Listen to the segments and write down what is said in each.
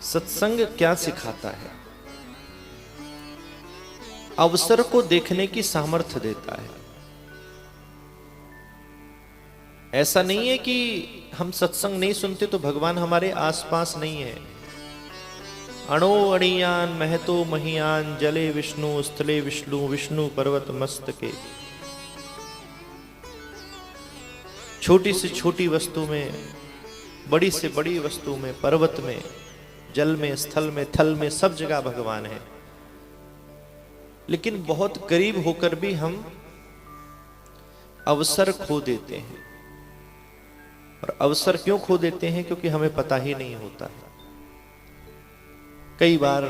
सत्संग क्या सिखाता है? अवसर को देखने की सामर्थ्य देता है। ऐसा नहीं है कि हम सत्संग नहीं सुनते तो भगवान हमारे आसपास नहीं है। अणो अणियान महतो महियान जले विष्णु स्थले विष्णु विष्णु पर्वत मस्तके। छोटी से छोटी वस्तु में, बड़ी से बड़ी वस्तु में, पर्वत में, जल में, स्थल में, थल में, सब जगह भगवान है। लेकिन बहुत करीब होकर भी हम अवसर खो देते हैं। और अवसर क्यों खो देते हैं? क्योंकि हमें पता ही नहीं होता है। कई बार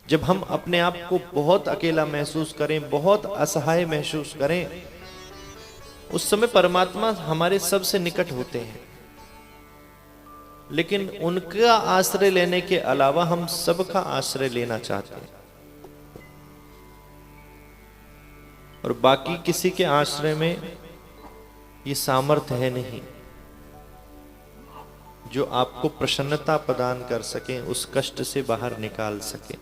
जब हम अपने आप को बहुत अकेला महसूस करें, बहुत असहाय महसूस करें, उस समय परमात्मा हमारे सबसे निकट होते हैं। लेकिन उनका आश्रय लेने के अलावा हम सबका आश्रय लेना चाहते हैं और बाकी किसी के आश्रय में ये सामर्थ्य है नहीं जो आपको प्रसन्नता प्रदान कर सके, उस कष्ट से बाहर निकाल सके।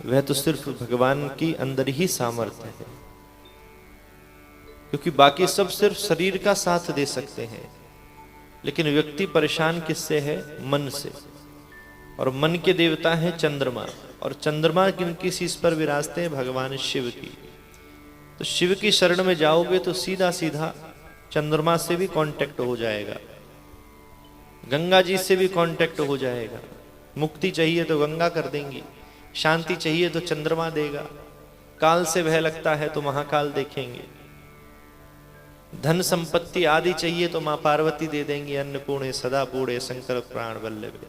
वह तो सिर्फ भगवान की अंदर ही सामर्थ्य है, क्योंकि बाकी सब सिर्फ शरीर का साथ दे सकते हैं। लेकिन व्यक्ति परेशान किससे है? मन से। और मन के देवता है चंद्रमा। और चंद्रमा किनकी शीश पर विराजते हैं? भगवान शिव की। तो शिव की शरण में जाओगे तो सीधा सीधा चंद्रमा से भी कांटेक्ट हो जाएगा, गंगा जी से भी कांटेक्ट हो जाएगा। मुक्ति चाहिए तो गंगा कर देंगी, शांति चाहिए तो चंद्रमा देगा, काल से भय लगता है तो महाकाल देखेंगे, धन संपत्ति आदि चाहिए तो मां पार्वती दे देंगी, अन्नपूर्णे सदा पूर्णे शंकर प्राण वल्लभे।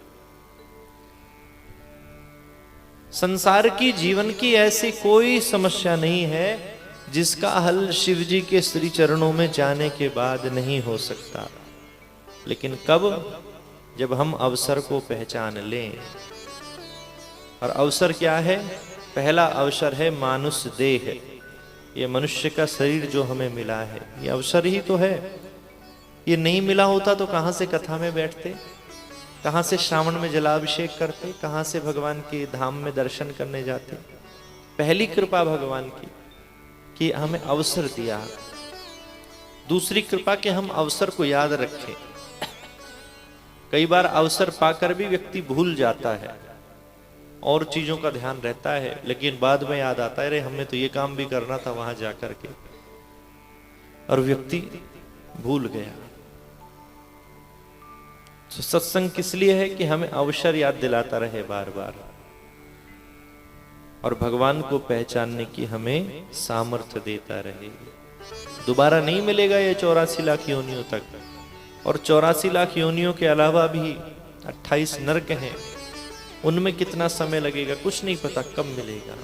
संसार की, जीवन की ऐसी कोई समस्या नहीं है जिसका हल शिव जी के श्री चरणों में जाने के बाद नहीं हो सकता। लेकिन कब? जब हम अवसर को पहचान लें। और अवसर क्या है? पहला अवसर है मानुष देह। ये मनुष्य का शरीर जो हमें मिला है, ये अवसर ही तो है। ये नहीं मिला होता तो कहां से कथा में बैठते, कहां से श्रावण में जलाभिषेक करते, कहां से भगवान के धाम में दर्शन करने जाते। पहली कृपा भगवान की कि हमें अवसर दिया। दूसरी कृपा कि हम अवसर को याद रखें। कई बार अवसर पाकर भी व्यक्ति भूल जाता है, और चीजों का ध्यान रहता है, लेकिन बाद में याद आता है अरे हमें तो ये काम भी करना था वहां जाकर के, और व्यक्ति भूल गया। तो सत्संग किस लिए है? कि हमें अवसर याद दिलाता रहे बार बार, और भगवान को पहचानने की हमें सामर्थ्य देता रहे। दोबारा नहीं मिलेगा ये 84 लाख योनियों तक। और 84 लाख योनियों के अलावा भी 28 नरक हैं, उनमें कितना समय लगेगा कुछ नहीं पता, कब मिलेगा।